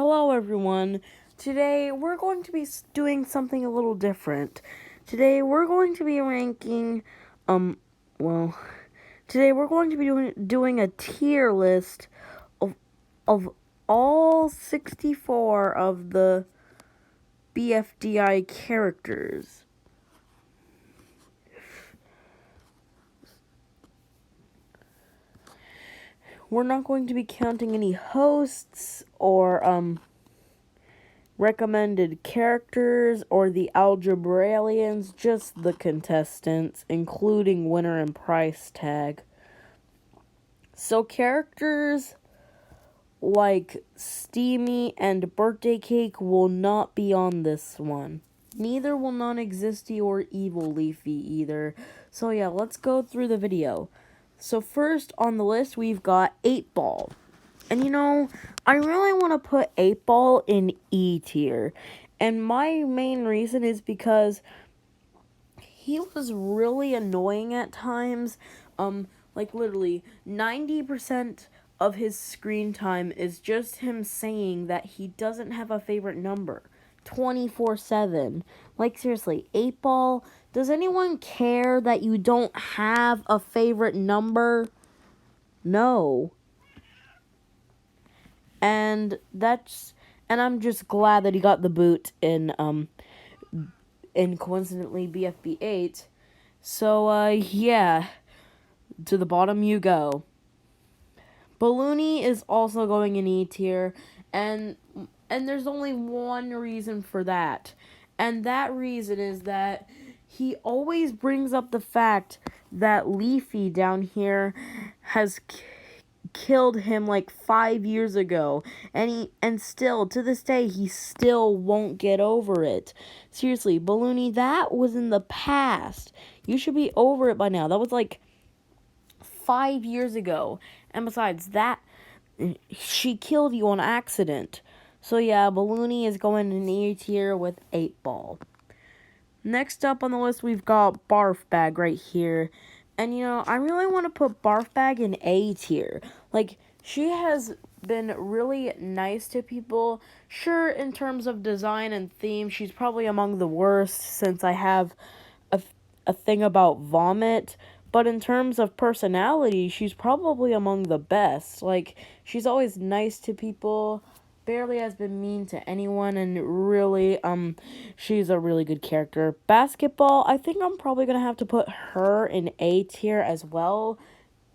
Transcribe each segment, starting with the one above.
Hello everyone. Today we're going to be doing something a little different. Today we're going to be ranking well, today we're going to be doing a tier list of all 64 of the BFDI characters. We're not going to be counting any hosts or recommended characters or the algebraians, just the contestants, including winner and price tag. So characters like Steamy and Birthday Cake will not be on this one. Neither will Non-Existy or Evil Leafy either. So yeah, let's go through the video. So first on the list we've got 8-Ball. And I really want to put 8-Ball in E tier. And my main reason is because he was really annoying at times. Like literally 90% of his screen time is just him saying that he doesn't have a favorite number 24/7. Like seriously, 8-Ball, does anyone care that you don't have a favorite number? No. And I'm just glad that he got the boot in coincidentally BFB 8. So yeah, to the bottom you go. Balloony is also going in E tier, and there's only one reason for that. And that reason is that he always brings up the fact that Leafy down here has killed him like 5 years ago, and still to this day he still won't get over it. Seriously, Balloony, that was in the past. You should be over it by now. That was like 5 years ago, and besides that, she killed you on accident. So yeah, Balloony is going in E tier with 8-Ball. Next up on the list we've got Barf Bag right here. And I really want to put Barf Bag in A tier. Like, she has been really nice to people. Sure, in terms of design and theme, she's probably among the worst since I have a thing about vomit. But in terms of personality, she's probably among the best. Like, she's always nice to people, barely has been mean to anyone, and really, she's a really good character. Basketball, I think I'm probably gonna have to put her in A tier as well.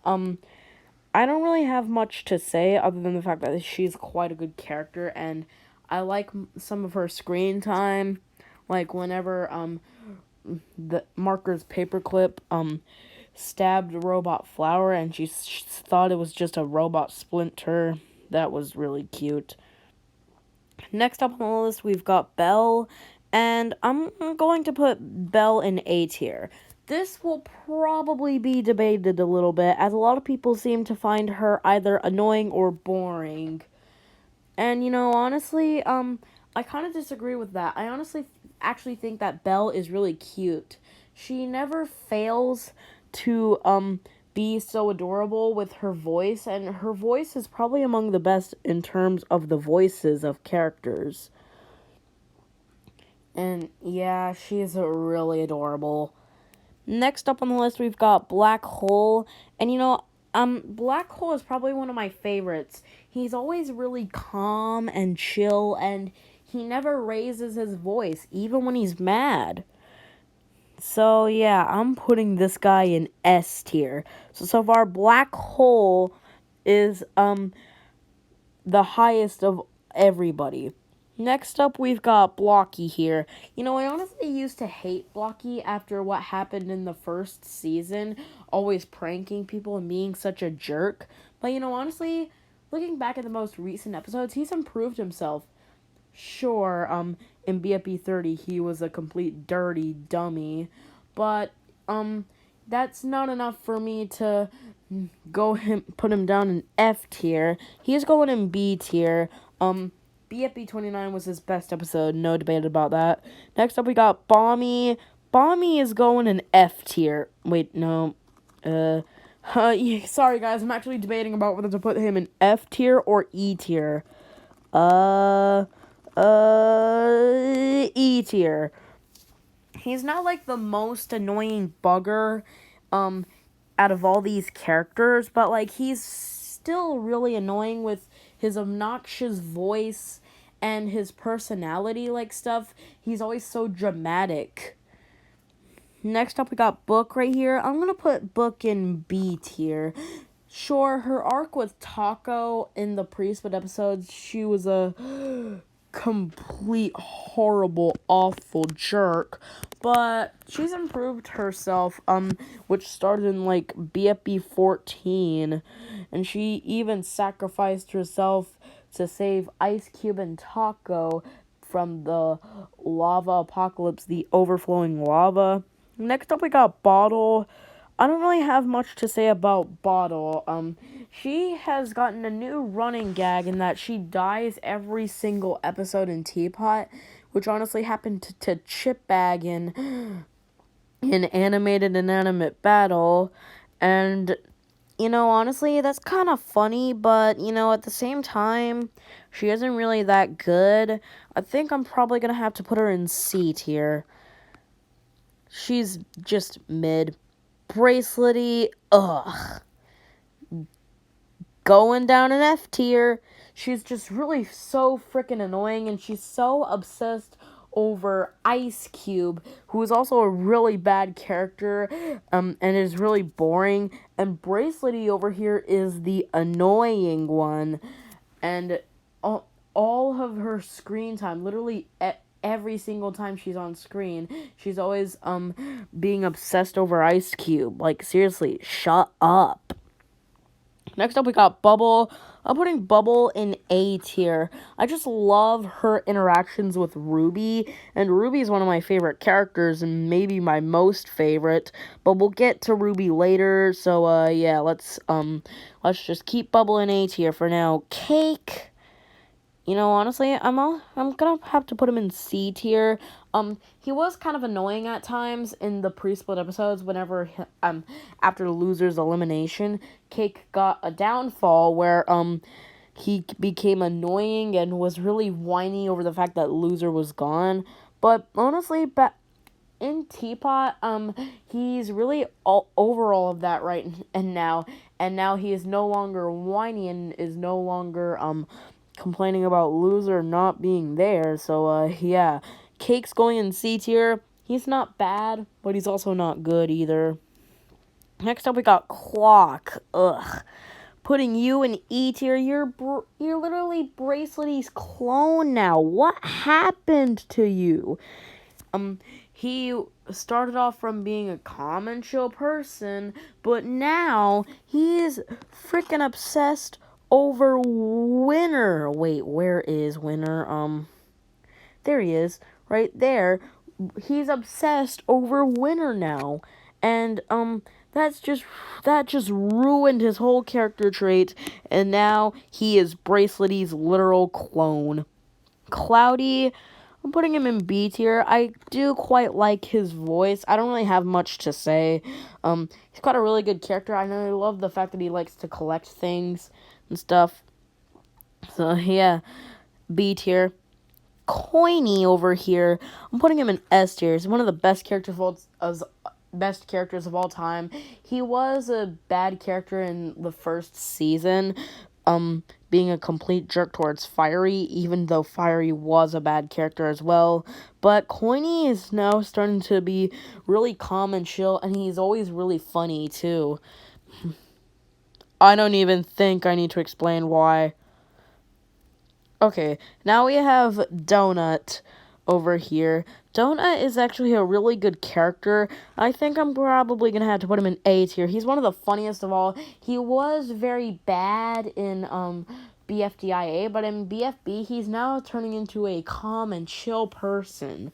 I don't really have much to say other than the fact that she's quite a good character, and I like some of her screen time, like whenever, the Marker's paperclip, stabbed Robot Flower, and she thought it was just a robot splinter. That was really cute. Next up on the list, we've got Belle, and I'm going to put Belle in A tier. This will probably be debated a little bit, as a lot of people seem to find her either annoying or boring. And, honestly, I kind of disagree with that. I honestly actually think that Belle is really cute. She never fails to, be so adorable with her voice, and her voice is probably among the best in terms of the voices of characters. And yeah, she is really adorable. Next up on the list, we've got Black Hole, and Black Hole is probably one of my favorites. He's always really calm and chill, and he never raises his voice, even when he's mad. So yeah, I'm putting this guy in S tier. So far, Black Hole is the highest of everybody. Next up, we've got Blocky here. I honestly used to hate Blocky after what happened in the first season, always pranking people and being such a jerk. But honestly, looking back at the most recent episodes, he's improved himself. Sure, in BFB 30, he was a complete dirty dummy, but, that's not enough for me to put him down in F tier. He's going in B tier. BFB 29 was his best episode, no debate about that. Next up, we got Bommy. Bommy is going in F tier. Wait, no. Sorry guys, I'm actually debating about whether to put him in F tier or E tier. Uh, E tier. He's not like the most annoying bugger, out of all these characters, but like he's still really annoying with his obnoxious voice and his personality like stuff. He's always so dramatic. Next up we got Book right here. I'm gonna put Book in B tier. Sure, her arc with Taco in the Priesthood episodes, she was a complete horrible awful jerk, but she's improved herself, which started in like BFB 14, and she even sacrificed herself to save Ice Cube and Taco from the lava apocalypse, the overflowing lava. Next up we got Bottle. I don't really have much to say about Bottle. She has gotten a new running gag in that she dies every single episode in Teapot, which honestly happened to Chipbag in Animated Inanimate Battle, and honestly, that's kind of funny, but at the same time, she isn't really that good. I think I'm probably gonna have to put her in C tier. She's just mid. Bracelety, ugh. Going down an F tier. She's just really so freaking annoying, and she's so obsessed over Ice Cube, who is also a really bad character, and is really boring. And Bracelety over here is the annoying one, and all of her screen time, literally every single time she's on screen, she's always being obsessed over Ice Cube. Like, seriously, shut up. Next up we got Bubble. I'm putting Bubble in A tier. I just love her interactions with Ruby, and Ruby is one of my favorite characters and maybe my most favorite, but we'll get to Ruby later. So yeah, let's just keep Bubble in A tier for now. Cake, honestly, I'm gonna have to put him in C tier. He was kind of annoying at times in the pre-split episodes. Whenever after the loser's elimination, Cake got a downfall where he became annoying and was really whiny over the fact that loser was gone. But honestly, in Teapot, he's really over all of that right and now he is no longer whiny and is no longer complaining about loser not being there. So yeah, Cake's going in C tier. He's not bad, but he's also not good either. Next up we got Clock. Ugh. Putting you in E tier. You're literally Bracelety's clone now. What happened to you? He started off from being a calm and chill person, but now he's freaking obsessed over Winner. Wait, where is Winner? There he is, right there. He's obsessed over Winner now, and that just ruined his whole character trait, and now he is Bracelety's literal clone. Cloudy, I'm putting him in B tier. I do quite like his voice. I don't really have much to say. He's got a really good character. I know I love the fact that he likes to collect things and stuff. So yeah, B tier. Coiny over here, I'm putting him in S tier. He's one of the best characters of all time. He was a bad character in the first season, being a complete jerk towards Fiery, even though Fiery was a bad character as well. But Coiny is now starting to be really calm and chill, and he's always really funny too. I don't even think I need to explain why. Okay, now we have Donut over here. Donut is actually a really good character. I think I'm probably going to have to put him in A tier. He's one of the funniest of all. He was very bad in BFDIA, but in BFB, he's now turning into a calm and chill person.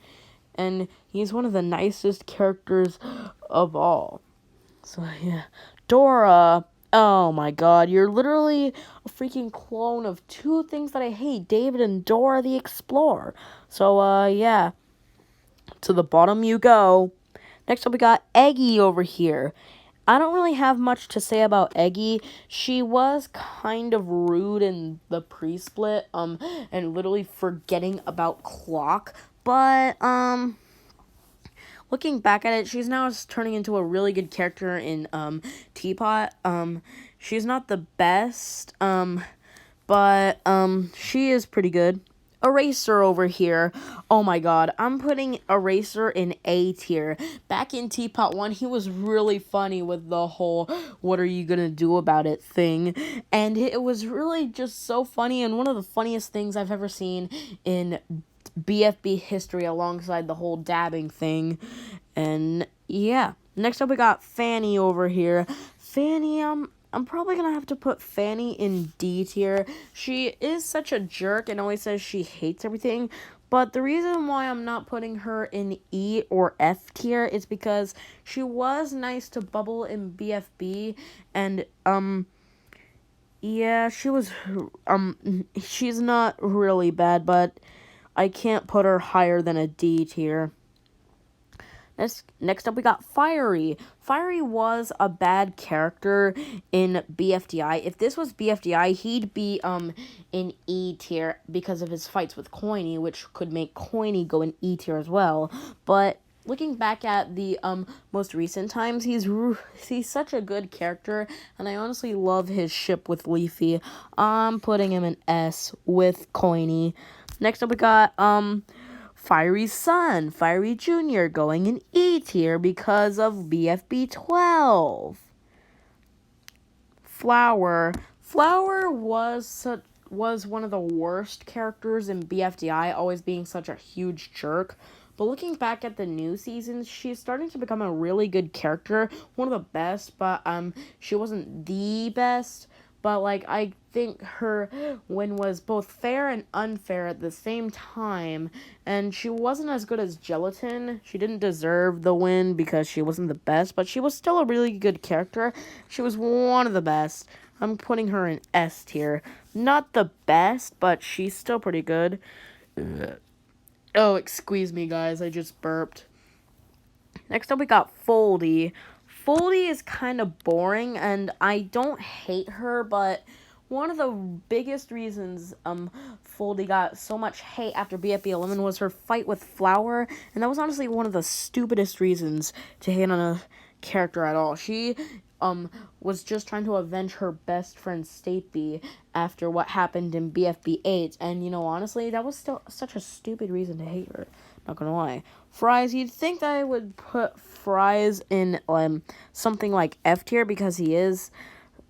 And he's one of the nicest characters of all. So, yeah. Dora. Oh my god, you're literally a freaking clone of two things that I hate, David and Dora the Explorer. So, yeah. To the bottom you go. Next up, we got Eggy over here. I don't really have much to say about Eggy. She was kind of rude in the pre-split, and literally forgetting about Clock. But, looking back at it, she's now turning into a really good character in, Teapot. She's not the best, but, she is pretty good. Eraser over here. Oh my god, I'm putting Eraser in A tier. Back in Teapot 1, he was really funny with the whole what are you gonna do about it thing. And it was really just so funny, and one of the funniest things I've ever seen in BFB history, alongside the whole dabbing thing. And yeah, next up we got Fanny over here. Fanny, I'm probably gonna have to put Fanny in D tier. She is such a jerk and always says she hates everything. But the reason why I'm not putting her in E or F tier is because she was nice to Bubble in BFB, and yeah, she's not really bad, but I can't put her higher than a D tier. Next up, we got Fiery. Fiery was a bad character in BFDI. If this was BFDI, he'd be in E tier because of his fights with Coiny, which could make Coiny go in E tier as well. But looking back at the most recent times, he's such a good character, and I honestly love his ship with Leafy. I'm putting him in S with Coiny. Next up, we got Fiery's son, Fiery Jr., going in E tier because of BFB 12. Flower was one of the worst characters in BFDI, always being such a huge jerk. But looking back at the new seasons, she's starting to become a really good character, one of the best, but she wasn't the best. But, like, I think her win was both fair and unfair at the same time. And she wasn't as good as Gelatin. She didn't deserve the win because she wasn't the best. But she was still a really good character. She was one of the best. I'm putting her in S tier. Not the best, but she's still pretty good. Oh, excuse me, guys. I just burped. Next up, we got Foldy. Foldy is kind of boring, and I don't hate her, but one of the biggest reasons Foldy got so much hate after BFB 11 was her fight with Flower, and that was honestly one of the stupidest reasons to hate on a character at all. She was just trying to avenge her best friend Stateby after what happened in BFB 8, and you know, honestly, that was still such a stupid reason to hate her. Not gonna lie. Fries, you'd think that I would put Fries in something like F tier because he is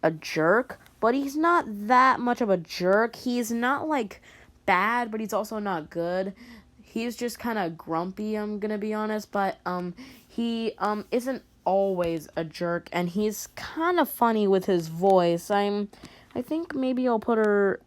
a jerk, but he's not that much of a jerk. He's not like bad, but he's also not good. He's just kind of grumpy, I'm gonna be honest, but he isn't always a jerk, and he's kind of funny with his voice. I think maybe I'll put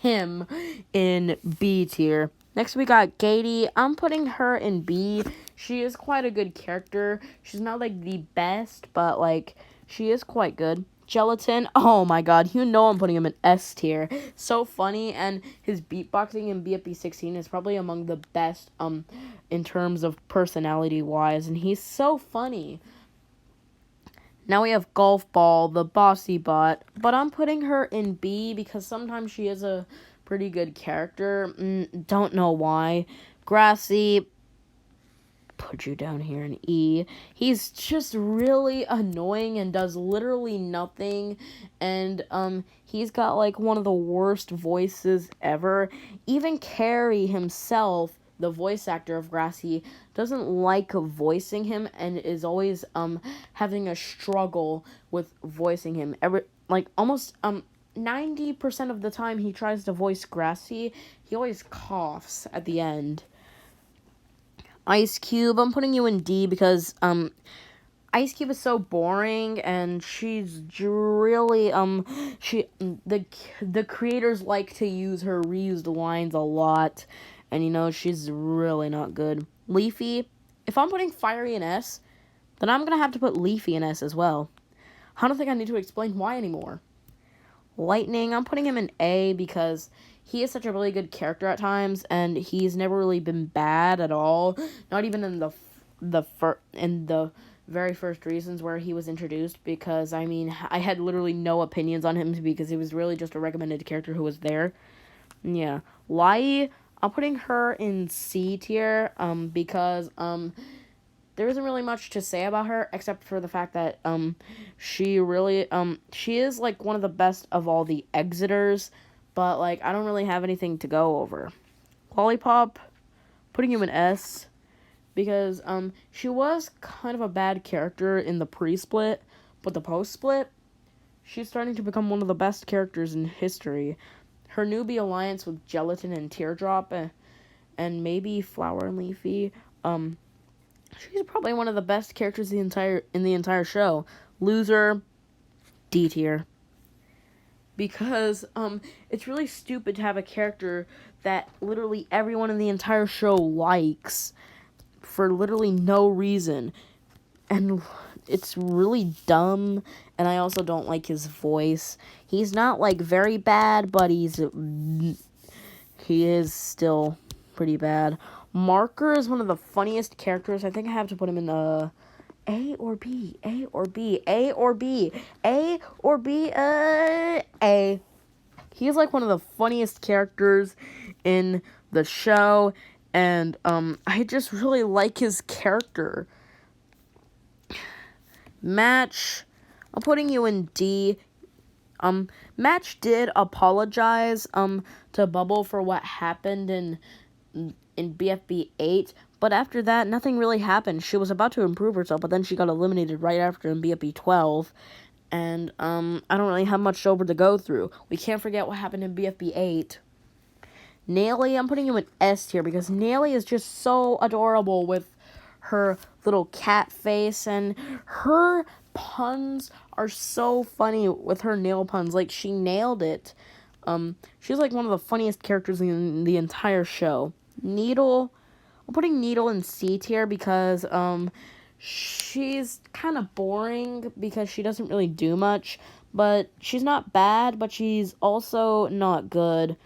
him in B tier. Next, we got Katie. I'm putting her in B. She is quite a good character. She's not, like, the best, but, like, she is quite good. Gelatin. Oh, my God. You know I'm putting him in S tier. So funny, and his beatboxing in BFB 16 is probably among the best, in terms of personality-wise, and he's so funny. Now we have Golf Ball, the bossy bot, but I'm putting her in B because sometimes she is a pretty good character. Don't know why. Grassy, put you down here in E. He's just really annoying and does literally nothing, and he's got like one of the worst voices ever. Even Carrie himself, the voice actor of Grassy, doesn't like voicing him and is always having a struggle with voicing him. Almost 90% of the time he tries to voice Grassy, he always coughs at the end. Ice Cube, I'm putting you in D because Ice Cube is so boring, and she's really the creators like to use her reused lines a lot, and you know, she's really not good. Leafy, if I'm putting Fiery in S, then I'm gonna have to put Leafy in S as well. I don't think I need to explain why anymore. Lightning, I'm putting him in A because he is such a really good character at times, and he's never really been bad at all. Not even in the very first reasons where he was introduced, because I mean, I had literally no opinions on him because he was really just a recommended character who was there. Yeah. Lai, I'm putting her in C tier, because, there isn't really much to say about her except for the fact that, she is, like, one of the best of all the Exiters, but, like, I don't really have anything to go over. Lollipop, putting him in S, because, she was kind of a bad character in the pre-split, but the post-split, she's starting to become one of the best characters in history. Her newbie alliance with Gelatin and Teardrop, and maybe Flower and Leafy, she's probably one of the best characters in the entire show. Loser, D tier. Because it's really stupid to have a character that literally everyone in the entire show likes for literally no reason. And it's really dumb, and I also don't like his voice. He's not, like, very bad, but he is still pretty bad. Marker is one of the funniest characters. I think I have to put him in A or B, A or B, A or B, A or B, A. He's, like, one of the funniest characters in the show, and I just really like his character. Match, I'm putting you in D. Match did apologize to Bubble for what happened in BFB 8, but after that, nothing really happened. She was about to improve herself, but then she got eliminated right after in BFB 12, and I don't really have much over to go through. We can't forget what happened in BFB 8. Naily, I'm putting you in S tier because Naily is just so adorable with her little cat face, and her puns are so funny with her nail puns. Like, she nailed it. She's like one of the funniest characters in the entire show. Needle, I'm putting Needle in C tier because she's kind of boring because she doesn't really do much, but she's not bad, but she's also not good.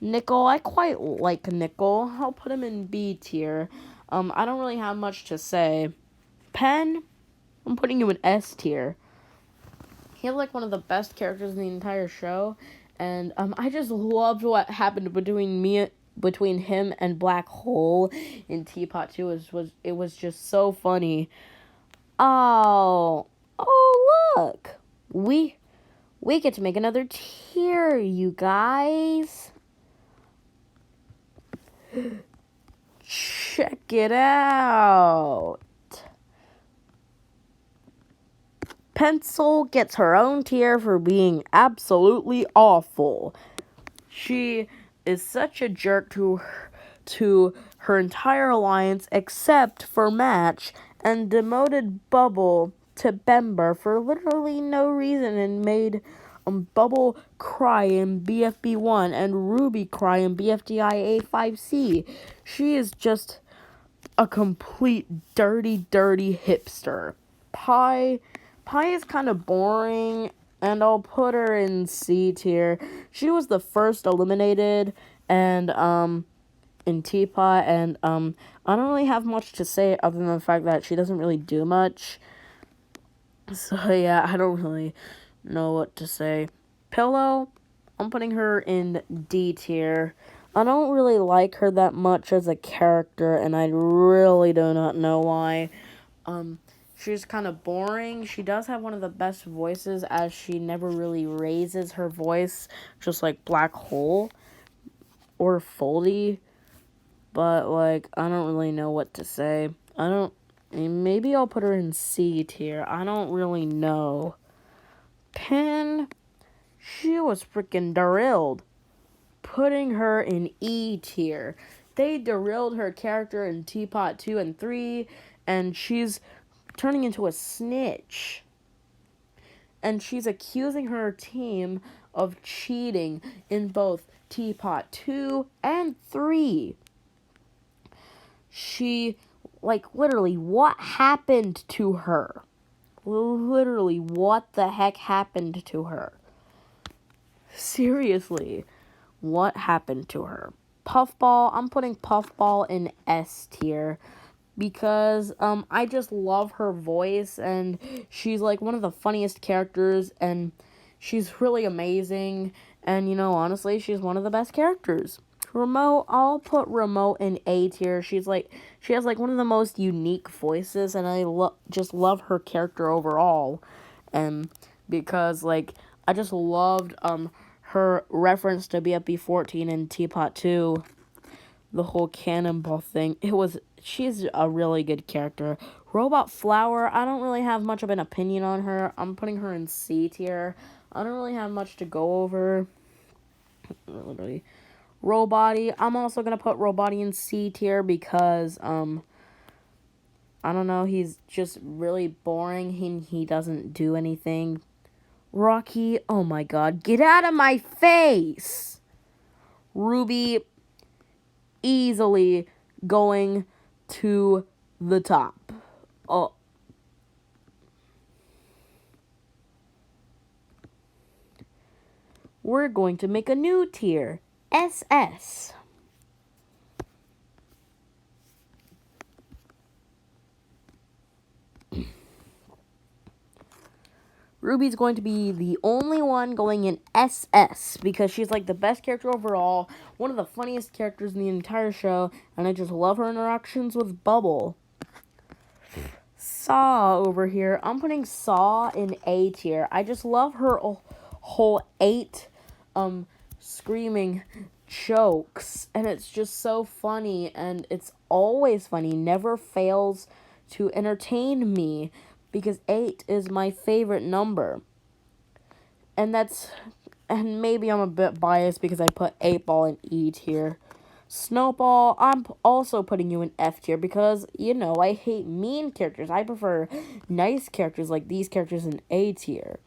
Nickel, I quite like Nickel. I'll put him in B tier. I don't really have much to say. Pen, I'm putting you in S tier. He's like one of the best characters in the entire show, and I just loved what happened between him and Black Hole in Teapot 2. It was just so funny. Oh, look, we get to make another tier, you guys. Check it out. Pencil gets her own tier for being absolutely awful. She is such a jerk to her entire alliance except for Match, and demoted Bubble to Bember for literally no reason, and made Bubble cry in BFB 1 and Ruby cry in BFDI A5C. She is just a complete dirty hipster. Pie is kind of boring, and I'll put her in C tier. She was the first eliminated, and in Teapot, and I don't really have much to say other than the fact that she doesn't really do much. So yeah, I don't really know what to say. Pillow, I'm putting her in D tier. I don't really like her that much as a character, and I really do not know why. She's kind of boring. She does have one of the best voices, as she never really raises her voice, just like Black Hole or Foldy. But, like, I don't really know what to say. Maybe I'll put her in C tier. I don't really know. Pin, she was freaking derailed. Putting her in E tier. They derailed her character in Teapot 2 and 3, and she's turning into a snitch. And she's accusing her team of cheating in both Teapot 2 and 3. She, like, literally, what happened to her? Literally, what the heck happened to her? Seriously, what happened to her? Puffball, I'm putting Puffball in S tier. because I just love her voice, and she's like one of the funniest characters, and she's really amazing, and honestly, she's one of the best characters. Remote, I'll put Remote in A tier. She has like one of the most unique voices, and I just love her character overall, and because like I just loved her reference to BFB 14 and Teapot 2, the whole cannonball thing. She's a really good character. Robot Flower, I don't really have much of an opinion on her. I'm putting her in C tier. I don't really have much to go over. Literally. Robotty, I'm also gonna put Robotty in C tier because I don't know, he's just really boring. He doesn't do anything. Rocky, oh my god, get out of my face! Ruby, easily going to the top. Oh. We're going to make a new tier. SS. Ruby's going to be the only one going in SS because she's like the best character overall, one of the funniest characters in the entire show, and I just love her interactions with Bubble. Saw over here, I'm putting Saw in A tier. I just love her whole 8 screaming jokes, and it's just so funny, and it's always funny, never fails to entertain me, because 8 is my favorite number. And maybe I'm a bit biased because I put 8 Ball in E tier. Snowball, I'm also putting you in F tier because, I hate mean characters. I prefer nice characters like these characters in A tier.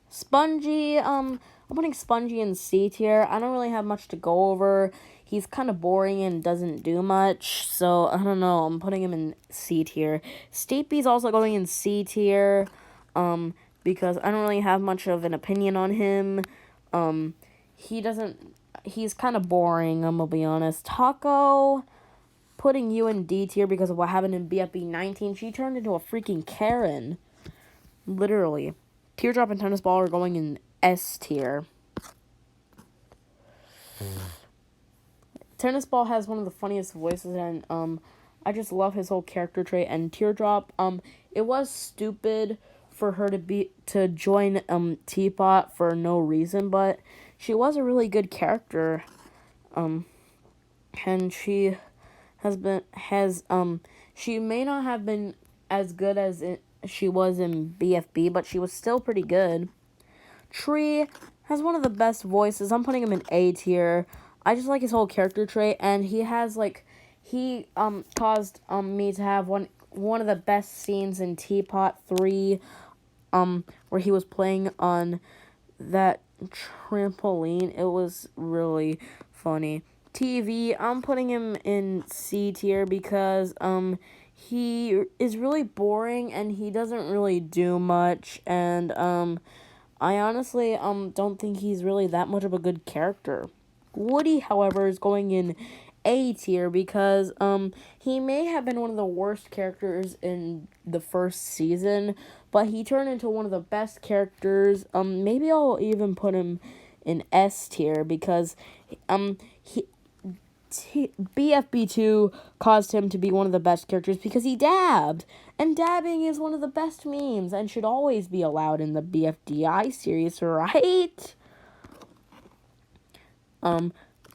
Spongy, I'm putting Spongy in C tier. I don't really have much to go over. He's kind of boring and doesn't do much, so I don't know. I'm putting him in C tier. Steepy's also going in C tier, because I don't really have much of an opinion on him. He's kind of boring, I'm gonna be honest. Taco, putting you in D tier because of what happened in BFB 19. She turned into a freaking Karen. Literally. Teardrop and Tennis Ball are going in S tier. Tennis Ball has one of the funniest voices, and I just love his whole character trait. And Teardrop, it was stupid for her to join Teapot for no reason, but she was a really good character. And she she may not have been as good as she was in BFB, but she was still pretty good. Tree has one of the best voices. I'm putting him in A tier. I just like his whole character trait, and he caused me to have one of the best scenes in Teapot 3, where he was playing on that trampoline. It was really funny. TV, I'm putting him in C tier because he is really boring and he doesn't really do much, and I honestly don't think he's really that much of a good character. Woody, however, is going in A tier because he may have been one of the worst characters in the first season, but he turned into one of the best characters. Maybe I'll even put him in S tier because BFB2 caused him to be one of the best characters because he dabbed. And dabbing is one of the best memes and should always be allowed in the BFDI series, right?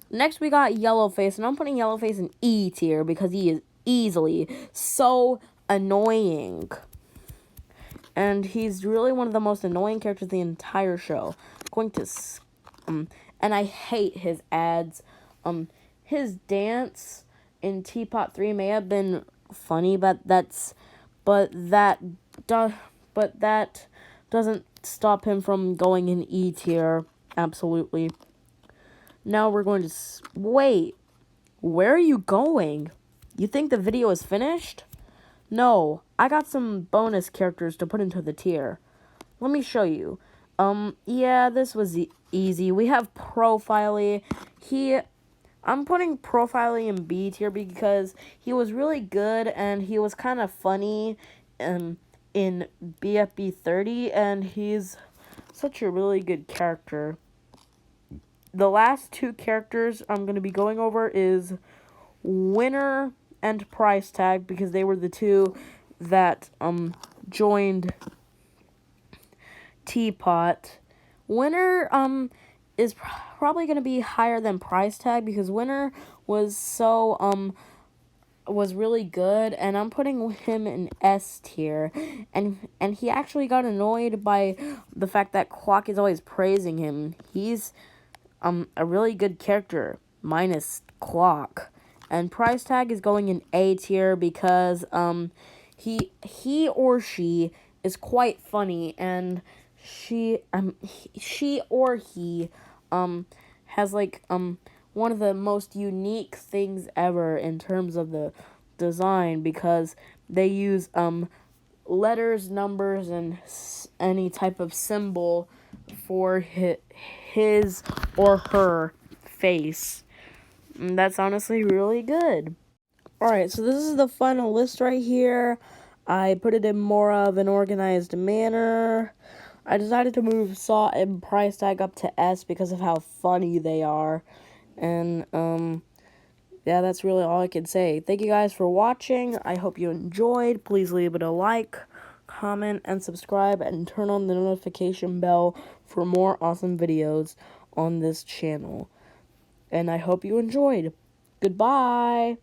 Next we got Yellowface, and I'm putting Yellowface in E tier because he is easily so annoying. And he's really one of the most annoying characters in the entire show. And I hate his ads. His dance in Teapot 3 may have been funny, but that doesn't stop him from going in E tier. Absolutely. Now we're going to wait. Where are you going? You think the video is finished? No, I got some bonus characters to put into the tier. Let me show you. Yeah, this was easy. We have Profiley. I'm putting Profiling in B tier because he was really good and he was kind of funny in BFB 30, and he's such a really good character. The last two characters I'm going to be going over is Winner and Price Tag, because they were the two that joined Teapot. Winner is probably going to be higher than Price Tag because Winner was was really good, and I'm putting him in S tier. And he actually got annoyed by the fact that Clock is always praising him. He's a really good character minus Clock. And Price Tag is going in A tier because he or she is quite funny, and she or he has like one of the most unique things ever in terms of the design, because they use letters, numbers, and any type of symbol for his or her face. And that's honestly really good. Alright, so this is the final list right here. I put it in more of an organized manner. I decided to move Saw and Price Tag up to S because of how funny they are. And, yeah, that's really all I can say. Thank you guys for watching. I hope you enjoyed. Please leave it a like, comment, and subscribe, and turn on the notification bell for more awesome videos on this channel. And I hope you enjoyed. Goodbye!